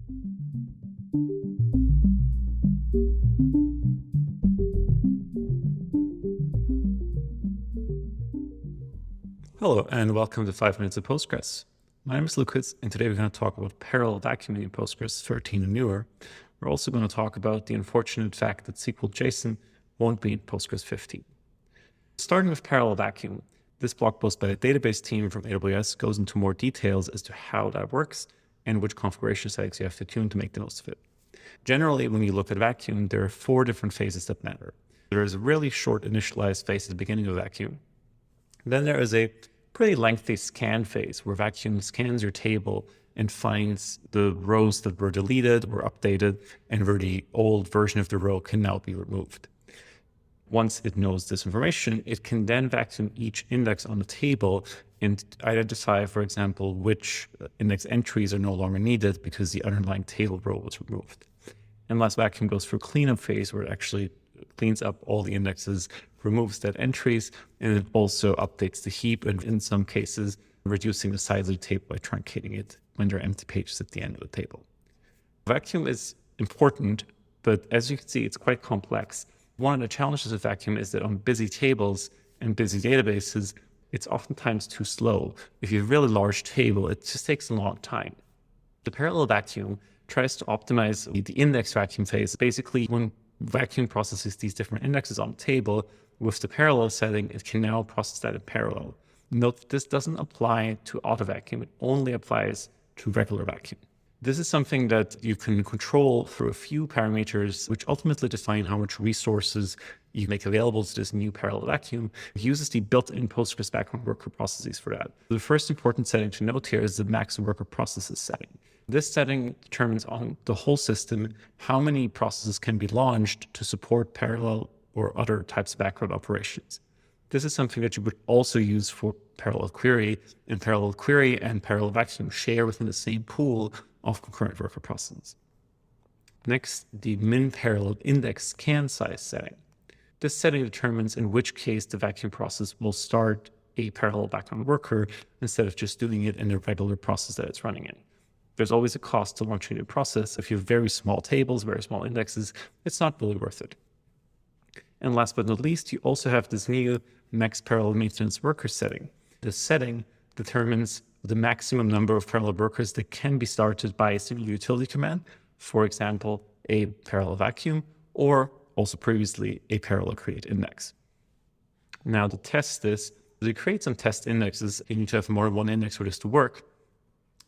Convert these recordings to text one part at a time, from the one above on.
Hello, and welcome to 5 Minutes of Postgres. My name is Lucas, and today we're going to talk about parallel vacuuming in Postgres 13 and newer. We're also going to talk about the unfortunate fact that SQL Json won't be in Postgres 15. Starting with parallel vacuum, this blog post by the database team from AWS goes into more details as to how that works and which configuration settings you have to tune to make the most of it. Generally, when you look at vacuum, there are 4 different phases that matter. There is a really short initialized phase at the beginning of vacuum. Then there is a pretty lengthy scan phase where vacuum scans your table and finds the rows that were deleted or updated and where the old version of the row can now be removed. Once it knows this information, it can then vacuum each index on the table and identify, for example, which index entries are no longer needed because the underlying table row was removed. And last vacuum goes through cleanup phase where it actually cleans up all the indexes, removes dead entries, and it also updates the heap, and in some cases, reducing the size of the table by truncating it when there are empty pages at the end of the table. Vacuum is important, but as you can see, it's quite complex. One of the challenges of vacuum is that on busy tables and busy databases, it's oftentimes too slow. If you have a really large table, it just takes a long time. The parallel vacuum tries to optimize the index vacuum phase. Basically, when vacuum processes these different indexes on the table, with the parallel setting, it can now process that in parallel. Note that this doesn't apply to auto vacuum. It only applies to regular vacuum. This is something that you can control through a few parameters, which ultimately define how much resources you make available to this new parallel vacuum. It uses the built-in Postgres background worker processes for that. The first important setting to note here is the max worker processes setting. This setting determines on the whole system how many processes can be launched to support parallel or other types of background operations. This is something that you would also use for parallel query, and parallel query and parallel vacuum share within the same pool of concurrent worker processes. Next, the min parallel index scan size setting. This setting determines in which case the vacuum process will start a parallel background worker instead of just doing it in the regular process that it's running in. There's always a cost to launching a new process. If you have very small tables, very small indexes, it's not really worth it. And last but not least, you also have this new max parallel maintenance worker setting. This setting determines the maximum number of parallel workers that can be started by a single utility command, for example, a parallel vacuum, or also previously a parallel create index. Now to test this, to create some test indexes, you need to have more than one index for this to work.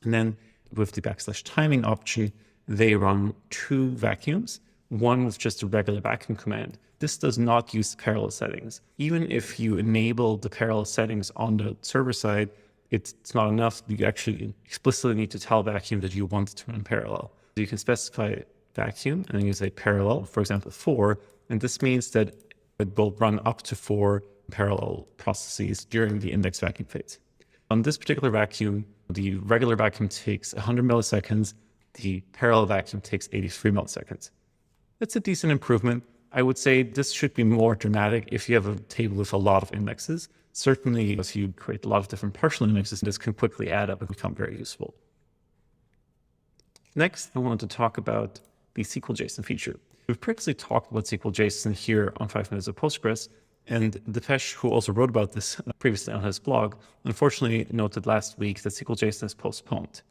And then with the \timing option, they run 2 vacuums, one with just a regular vacuum command. This does not use the parallel settings. Even if you enable the parallel settings on the server side, it's not enough. You actually explicitly need to tell vacuum that you want it to run parallel. So you can specify vacuum and then use a parallel, for example, 4, and this means that it will run up to 4 parallel processes during the index vacuum phase. On this particular vacuum, the regular vacuum takes 100 milliseconds, the parallel vacuum takes 83 milliseconds. That's a decent improvement. I would say this should be more dramatic if you have a table with a lot of indexes. Certainly, if you create a lot of different partial indexes, this can quickly add up and become very useful. Next, I wanted to talk about the SQL Json feature. We've previously talked about SQL Json here on 5 Minutes of Postgres, and Dipesh, who also wrote about this previously on his blog, unfortunately noted last week that SQL Json is postponed.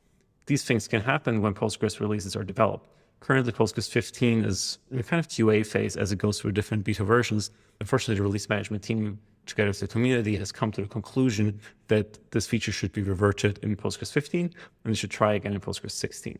These things can happen when Postgres releases are developed. Currently, Postgres 15 is in a kind of QA phase as it goes through different beta versions. Unfortunately, the release management team, together with the community, has come to the conclusion that this feature should be reverted in Postgres 15, and we should try again in Postgres 16.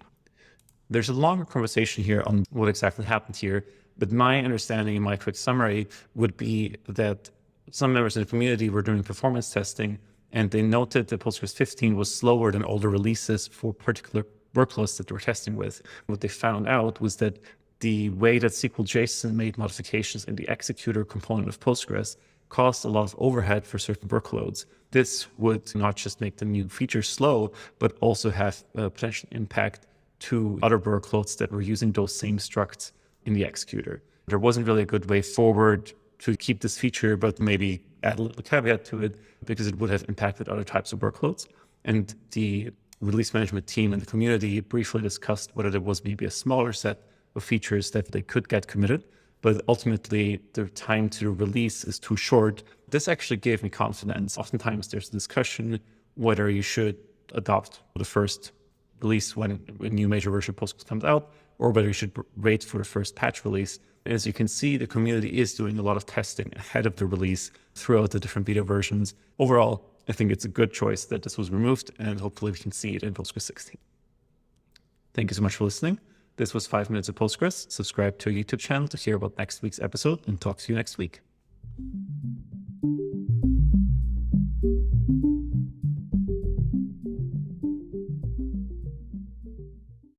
There's a longer conversation here on what exactly happened here, but my understanding in my quick summary would be that some members in the community were doing performance testing, and they noted that Postgres 15 was slower than older releases for particular workloads that they were testing with. What they found out was that the way that SQL Json made modifications in the executor component of Postgres caused a lot of overhead for certain workloads. This would not just make the new feature slow, but also have a potential impact to other workloads that were using those same structs in the executor. There wasn't really a good way forward to keep this feature, but maybe add a little caveat to it because it would have impacted other types of workloads. And the release management team and the community briefly discussed whether there was maybe a smaller set of features that they could get committed, but ultimately the time to release is too short. This actually gave me confidence. Oftentimes there's a discussion whether you should adopt the first release when a new major version of Postgres comes out, or whether you should wait for the first patch release. As you can see, the community is doing a lot of testing ahead of the release throughout the different beta versions. Overall, I think it's a good choice that this was removed, and hopefully we can see it in Postgres 16. Thank you so much for listening. This was 5 Minutes of Postgres. Subscribe to our YouTube channel to hear about next week's episode, and talk to you next week.